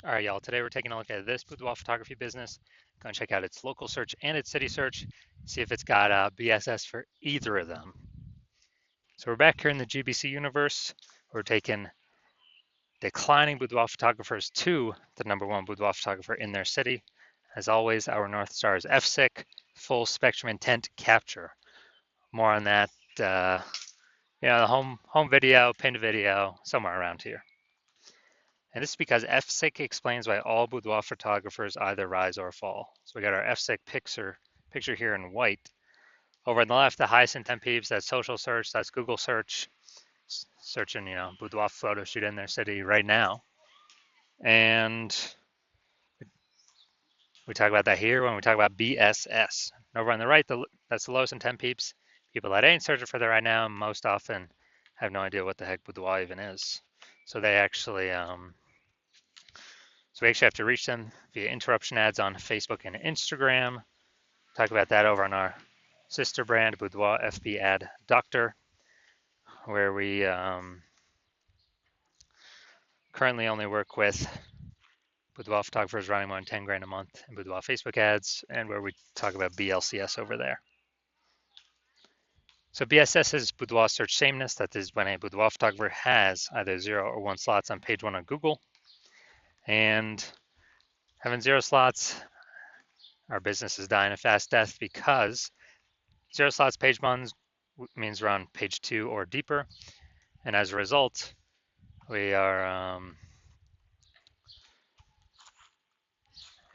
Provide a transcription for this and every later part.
All right, y'all, today we're taking a look at this boudoir photography business. Going to check out its local search and its city search, see if it's got BSS for either of them. So we're back here in the GBC universe. We're taking declining boudoir photographers to the #1 boudoir photographer in their city. As always, our North Star is FSIC, full spectrum intent capture. More on that, the home video, pinned video, somewhere around here. And this is because FSIC explains why all boudoir photographers either rise or fall. So we got our FSIC picture here in white. Over on the left, the highest intent peeps, that's social search, that's Google search, searching, boudoir photo shoot in their city right now. And we talk about that here when we talk about BSS. And over on the right, that's the lowest intent peeps. People that ain't searching for that right now most often have no idea what the heck boudoir even is. So they actually So we actually have to reach them via interruption ads on Facebook and Instagram. Talk about that over on our sister brand, Boudoir FB Ad Doctor, where we currently only work with boudoir photographers running more than 10 grand a month in boudoir Facebook ads, and where we talk about BLCS over there. So BSS is boudoir search sameness. That is when a boudoir photographer has either 0 or 1 slots on page 1 on Google. And having 0 slots, our business is dying a fast death because 0 slots page 1 means we're on page 2 or deeper. And as a result, we are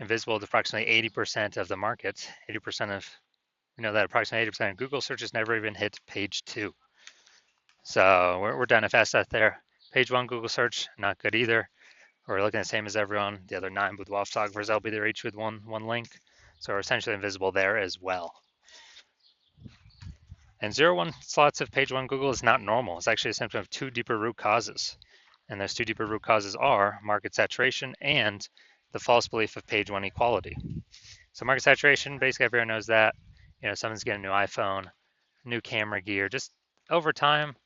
invisible to approximately 80% of the market. 80% of, we know that approximately 80% of Google searches never even hit page 2. So we're done a fast death there. Page 1 Google search, not good either. We're looking the same as everyone. The other 9 boudoir photographers, they'll be there each with one link. So we're essentially invisible there as well. And 0-1 slots of page 1 Google is not normal. It's actually a symptom of 2 deeper root causes. And those 2 deeper root causes are market saturation and the false belief of page 1 equality. So market saturation, basically everyone knows that. Someone's getting a new iPhone, new camera gear. Just over time,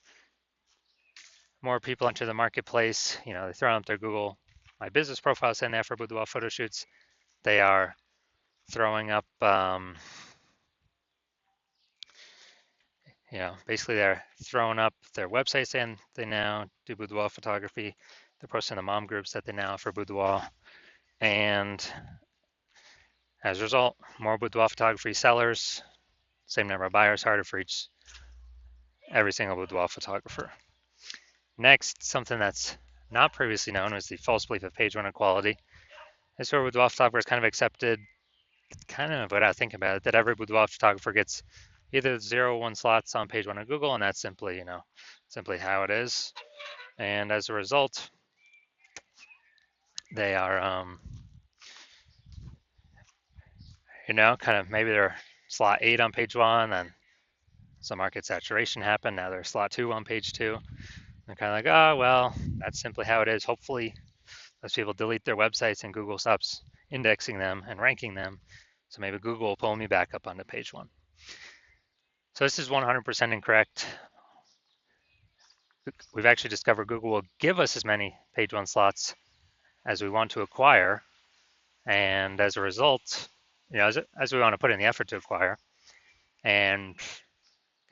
more people enter the marketplace. They throw up their Google My Business profile saying that for boudoir photo shoots. They are throwing up, basically they're throwing up their website saying they now do boudoir photography. They're posting the mom groups that they now offer boudoir. And as a result, more boudoir photography sellers, same number of buyers, harder for every single boudoir photographer. Next, something that's not previously known was the false belief of page 1 equality. This is where boudoir photographers kind of accepted, kind of without thinking about it, that every boudoir photographer gets either 0 or 1 slots on page 1 of Google, and that's simply, simply how it is. And as a result, they are, kind of maybe they're slot 8 on page 1, and some market saturation happened. Now they're slot 2 on page 2. They're kind of like, oh, well, that's simply how it is. Hopefully, those people delete their websites and Google stops indexing them and ranking them. So maybe Google will pull me back up onto page 1. So this is 100% incorrect. We've actually discovered Google will give us as many page 1 slots as we want to acquire. And as a result, as we want to put in the effort to acquire. And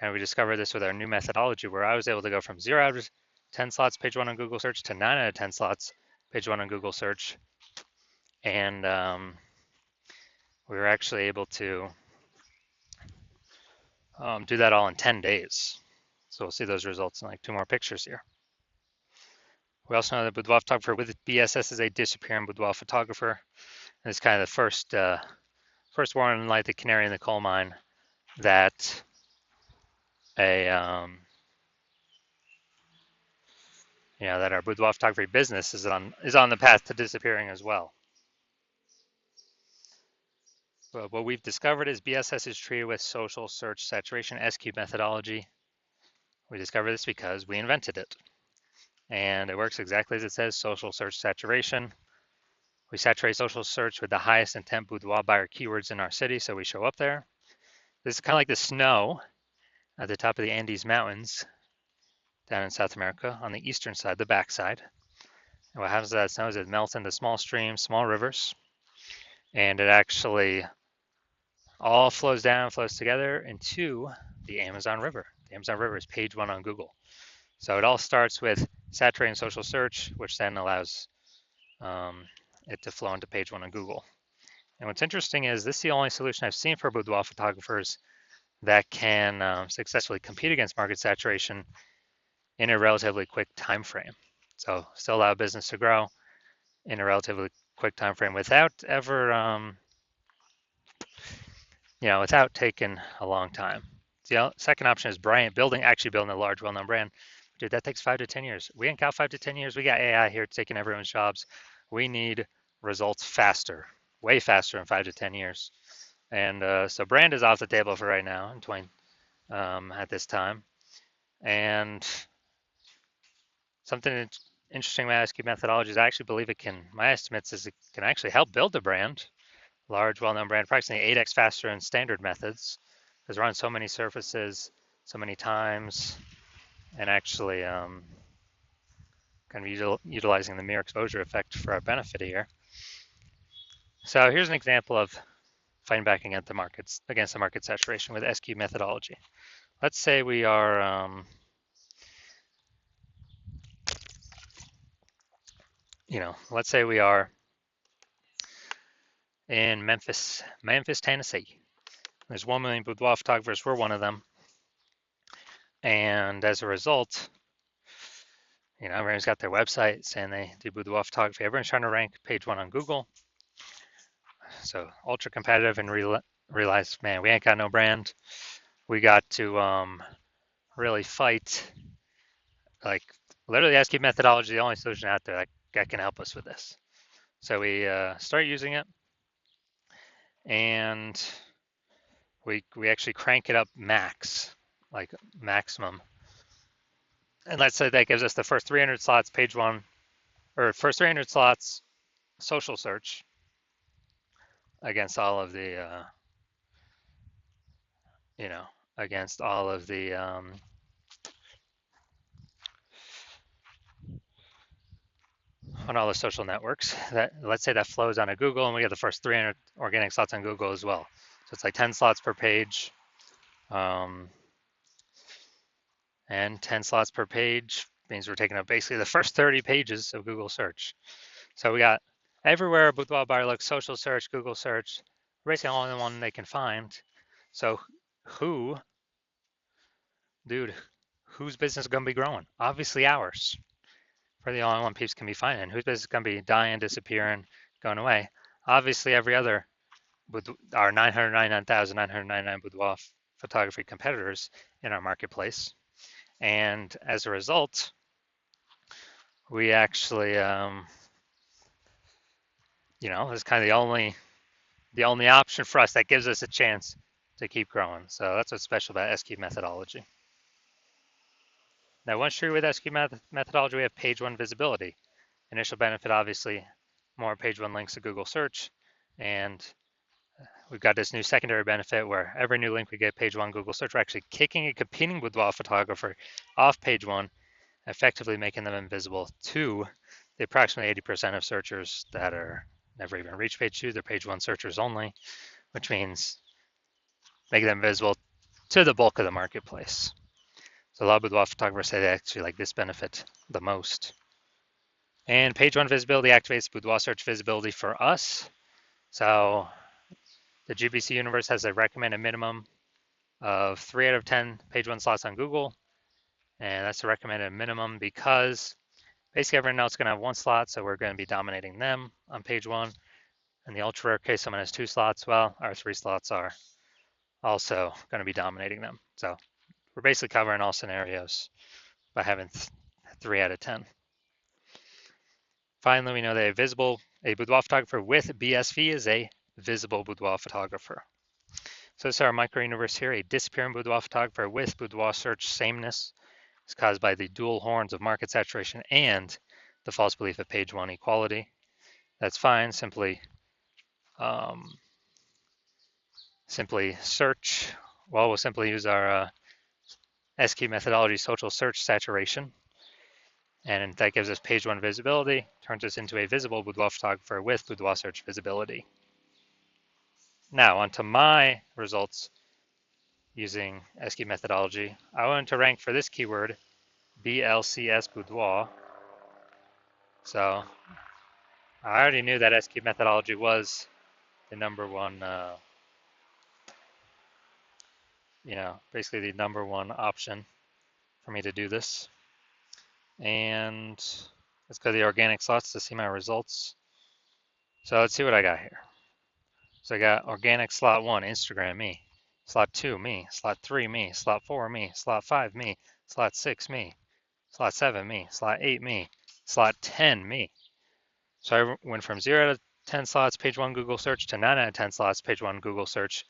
we discovered this with our new methodology where I was able to go from 0 out of 10 slots page 1 on Google search to 9 out of 10 slots page 1 on Google search. And we were actually able to do that all in 10 days. So we'll see those results in like 2 more pictures here. We also know that boudoir photographer with BSS is a disappearing boudoir photographer. And it's kind of the first warning light, the canary in the coal mine, that that our boudoir photography business is on the path to disappearing as well. But what we've discovered is BSS is treated with social search saturation SQ methodology. We discovered this because we invented it. And it works exactly as it says, social search saturation. We saturate social search with the highest intent boudoir buyer keywords in our city, so we show up there. This is kind of like the snow at the top of the Andes Mountains down in South America on the eastern side, the backside. And what happens to that snow is it melts into small streams, small rivers, and it actually all flows down, flows together into the Amazon River. The Amazon River is page one on Google. So it all starts with saturating social search, which then allows it to flow into page one on Google. And what's interesting is this is the only solution I've seen for boudoir photographers that can successfully compete against market saturation in a relatively quick time frame. So still allow business to grow in a relatively quick time frame without ever without taking a long time. The second option is actually building a large, well-known brand. Dude, that takes 5 to 10 years. We ain't got 5 to 10 years. We got AI here taking everyone's jobs. We need results faster, way faster in 5 to 10 years. And so brand is off the table for right now at this time. And something interesting about SQ methodology is I actually believe my estimates is it can actually help build a brand, large, well-known brand, approximately 8x faster than standard methods, because we're on so many surfaces, so many times, and actually kind of utilizing the mere exposure effect for our benefit here. So here's an example of fighting back against the market saturation with SQ methodology. Let's say we are, let's say we are in Memphis, Tennessee. There's 1 million boudoir photographers. We're one of them. And as a result, everyone's got their website saying they do boudoir photography. Everyone's trying to rank page one on Google. So ultra competitive, and realize, man, we ain't got no brand. We got to really fight. Like literally, SQ methodology is the only solution out there that can help us with this. So we start using it, and we actually crank it up like maximum. And let's say that gives us the first 300 slots page one, or first 300 slots social search against all of the, against all of the, on all the social networks. That let's say that flows onto Google, and we get the first 300 organic slots on Google as well. So it's like 10 slots per page, and 10 slots per page means we're taking up basically the first 30 pages of Google search. So we got everywhere boudoir buyer looks, social search, Google search, basically all in one they can find. So whose business is going to be growing? Obviously ours. For the all-in-one peeps can be finding. Whose business is going to be dying, disappearing, going away? Obviously every other with our 999,999 boudoir photography competitors in our marketplace. And as a result, we actually, it's kind of the only option for us that gives us a chance to keep growing. So that's what's special about SQ methodology. Now, once you're with SQ methodology, we have page one visibility. Initial benefit, obviously, more page one links to Google search. And we've got this new secondary benefit where every new link we get page one Google search, we're actually kicking a competing boudoir photographer off page one, effectively making them invisible to the approximately 80% of searchers that are never even reach page two. They're page one searchers only, which means making them visible to the bulk of the marketplace. So a lot of boudoir photographers say they actually like this benefit the most. And page one visibility activates boudoir search visibility for us. So the GBC universe has a recommended minimum of 3 out of 10 page one slots on Google. And that's a recommended minimum because basically everyone else is going to have one slot, so we're going to be dominating them on page one. In the ultra rare case, someone has 2 slots. Well, our 3 slots are also going to be dominating them. So we're basically covering all scenarios by having 3 out of 10. Finally, we know that a boudoir photographer with BSV is a visible boudoir photographer. So this is our micro universe here. A disappearing boudoir photographer with boudoir search sameness is caused by the dual horns of market saturation and the false belief of page one equality. That's fine. Simply search. Well, we'll simply use our SQ methodology social search saturation. And that gives us page one visibility, turns us into a visible boudoir photographer with boudoir search visibility. Now onto my results using SQ methodology. I wanted to rank for this keyword BLCS boudoir. So I already knew that SQ methodology was the number one, basically the number one option for me to do this. And let's go to the organic slots to see my results. So let's see what I got here. So I got organic slot 1, Instagram, me. Slot 2, me. Slot 3, me. Slot 4, me. Slot 5, me. Slot 6, me. Slot 7, me. Slot 8, me. Slot 10, me. So I went from 0 out of 10 slots, page 1 Google search, to 9 out of 10 slots, page 1 Google search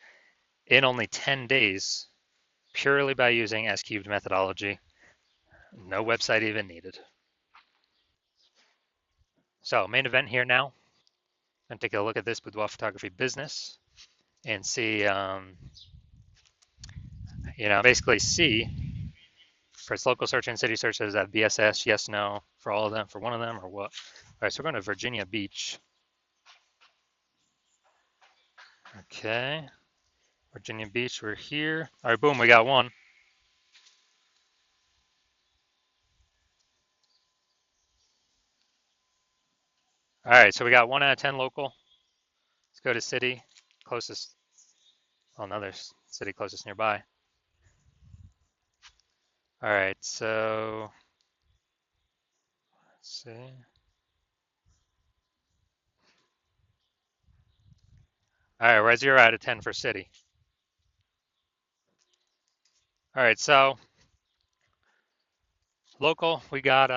in only 10 days, purely by using S-cubed methodology. No website even needed. So main event here now. I'm going to take a look at this boudoir photography business and see, basically see for its local search and city search, does that BSS, yes, no, for all of them, for one of them, or what? All right, so we're going to Virginia Beach. Okay, Virginia Beach, we're here. All right, boom, we got one. All right, so we got 1 out of 10 local. Let's go to city, closest, another city closest nearby. All right, so let's see. All right, we're at 0 out of 10 for city. All right, so local, we got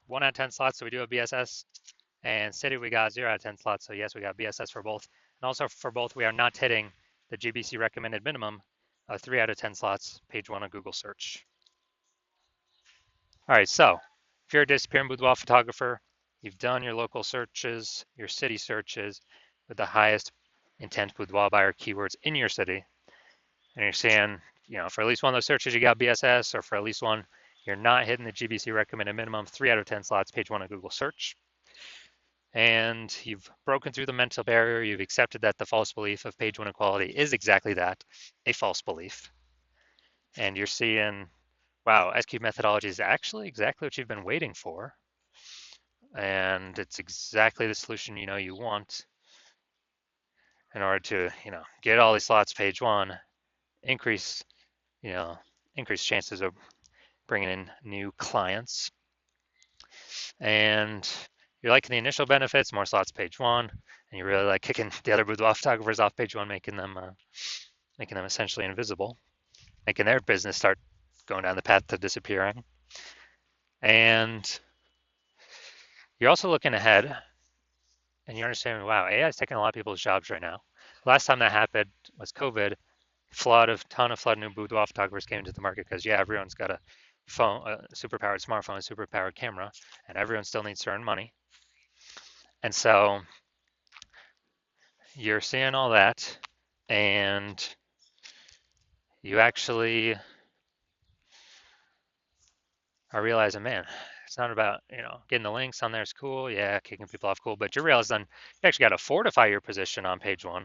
1 out of 10 slots, so we do a BSS. And city, we got 0 out of 10 slots, so yes, we got BSS for both. And also for both, we are not hitting the GBC recommended minimum of 3 out of 10 slots, page 1 of Google search. All right, so if you're a disappearing boudoir photographer, you've done your local searches, your city searches with the highest intent boudoir buyer keywords in your city, and you're seeing, for at least one of those searches, you got BSS, or for at least one, you're not hitting the GBC recommended minimum, 3 out of 10 slots, page 1 of Google search. And you've broken through the mental barrier. You've accepted that the false belief of page 1 equality is exactly that, a false belief. And you're seeing, wow, SQ methodology is actually exactly what you've been waiting for. And it's exactly the solution you want in order to, get all these slots page 1, increase chances of bringing in new clients. And you're liking the initial benefits, more slots page 1, and you really like kicking the other boudoir photographers off page 1, making them essentially invisible, making their business start going down the path to disappearing. And you're also looking ahead, and you're understanding, wow, AI is taking a lot of people's jobs right now. Last time that happened was COVID. Flood of new boudoir photographers came into the market because everyone's got a phone, a superpowered smartphone, a superpowered camera, and everyone still needs to earn money. And so you're seeing all that, and you actually are realizing, man, it's not about, getting the links on there is cool. Yeah, kicking people off, cool. But you realize then you actually got to fortify your position on page 1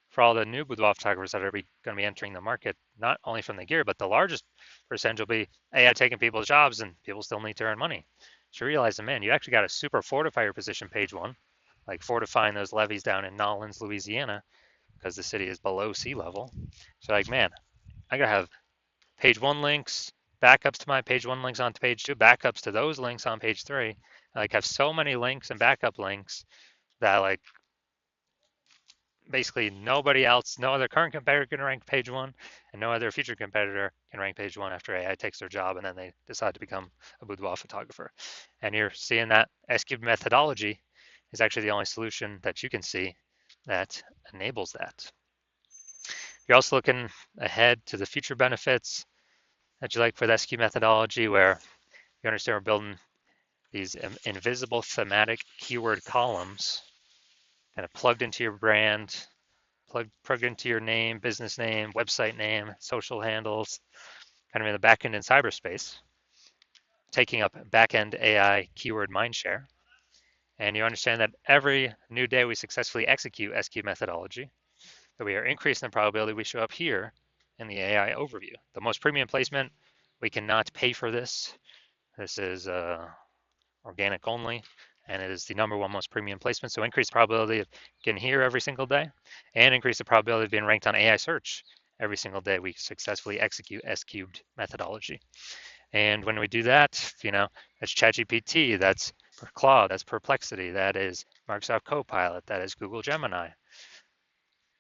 for all the new boudoir photographers that are going to be entering the market, not only from the gear, but the largest percentage will be AI taking people's jobs, and people still need to earn money. So you realize, man, you actually got to super fortify your position page 1, like fortifying those levees down in Nolens, Louisiana, because the city is below sea level. So like, man, I gotta have page 1 links, backups to my page 1 links on page 2, backups to those links on page 3. I like have so many links and backup links that like basically nobody else, no other current competitor can rank page 1, and no other future competitor can rank page 1 after AI takes their job and then they decide to become a boudoir photographer. And you're seeing that S-cubed methodology is actually the only solution that you can see that enables that. You're also looking ahead to the future benefits that you like for the SQ methodology, where you understand we're building these invisible thematic keyword columns kind of plugged into your brand, plugged into your name, business name, website name, social handles, kind of in the back end in cyberspace. taking up back-end AI keyword mindshare. And you understand that every new day we successfully execute SQ methodology, that we are increasing the probability we show up here in the AI overview. The most premium placement, we cannot pay for this. This is organic only, and it is the #1 most premium placement. So increase the probability of getting here every single day, and increase the probability of being ranked on AI search every single day we successfully execute S-cubed methodology. And when we do that, that's ChatGPT, that's Claude, that's Perplexity, that is Microsoft Copilot, that is Google Gemini.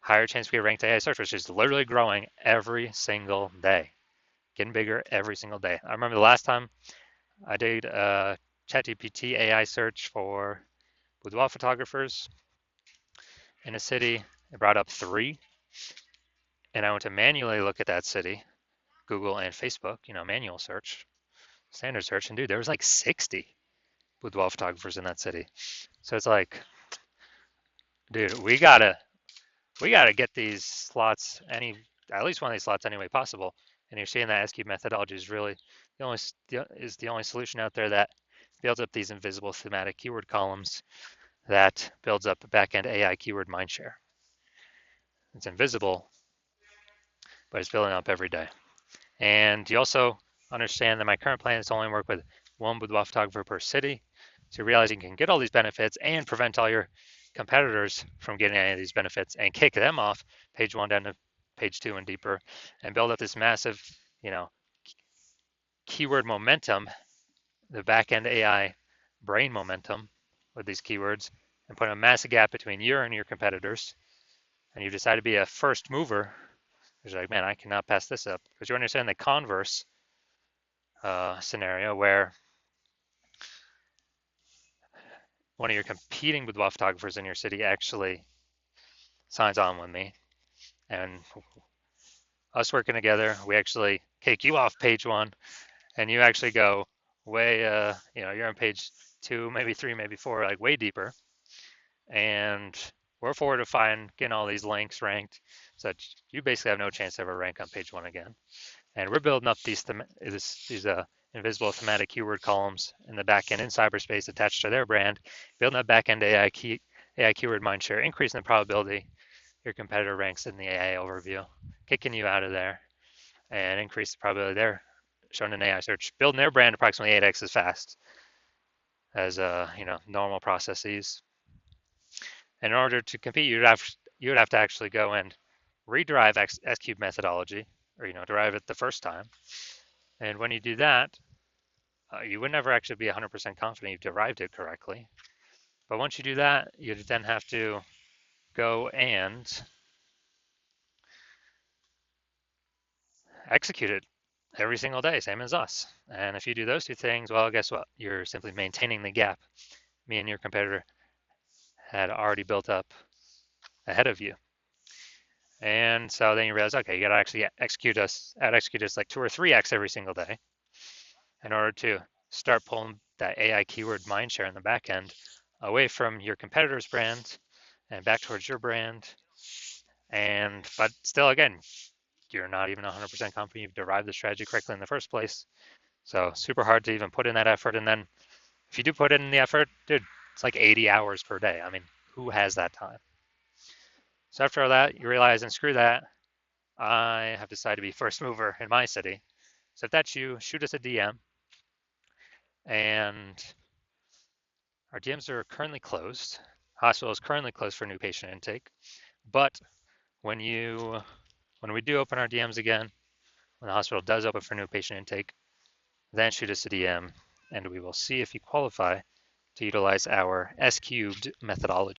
Higher chance we get ranked AI search, which is literally growing every single day, getting bigger every single day. I remember the last time I did ChatGPT AI search for boudoir photographers in a city. It brought up 3, and I went to manually look at that city, Google and Facebook, manual search, standard search, and dude, there was like 60 boudoir photographers in that city. So it's like, dude, we gotta get these slots at least one of these slots any way possible. And you're seeing that S-cube methodology is really the only solution out there that builds up these invisible thematic keyword columns that builds up a back-end AI keyword mindshare. It's invisible, but it's building up every day. And you also understand that my current plan is to only work with one boudoir photographer per city. So you realize you can get all these benefits and prevent all your competitors from getting any of these benefits and kick them off page 1 down to page 2 and deeper, and build up this massive, keyword momentum, the back-end AI brain momentum with these keywords, and put a massive gap between you and your competitors. And you decide to be a first mover. You're like, man, I cannot pass this up, because you understand the converse scenario where one of your competing boudoir photographers in your city actually signs on with me, and us working together, we actually kick you off page 1, and you actually go way, you're on page 2, maybe 3, maybe 4, like way deeper, and we're fortifying getting all these links ranked, so that you basically have no chance to ever rank on page 1 again. And we're building up these invisible thematic keyword columns in the backend in cyberspace attached to their brand, building up backend AI keyword mindshare, increasing the probability your competitor ranks in the AI overview, kicking you out of there, and increase the probability they're shown in AI search, building their brand approximately 8x as fast as normal processes. And in order to compete, you would have to actually go and rederive S-cube methodology, or derive it the first time. And when you do that, you would never actually be 100% confident you've derived it correctly. But once you do that, you then have to go and execute it every single day, same as us. And if you do those 2 things, well, guess what? You're simply maintaining the gap me and your competitor had already built up ahead of you. And so then you realize, okay, you got to actually execute us like 2 or 3x every single day in order to start pulling that AI keyword mindshare in the back end away from your competitor's brand and back towards your brand. But still, again, you're not even 100% confident you've derived the strategy correctly in the first place. So super hard to even put in that effort. And then if you do put in the effort, dude, it's like 80 hours per day. I mean, who has that time? So after all that, you realize, and screw that, I have decided to be first mover in my city. So if that's you, shoot us a DM. And our DMs are currently closed. Hospital is currently closed for new patient intake. But when we do open our DMs again, when the hospital does open for new patient intake, then shoot us a DM, and we will see if you qualify to utilize our S-cubed methodology.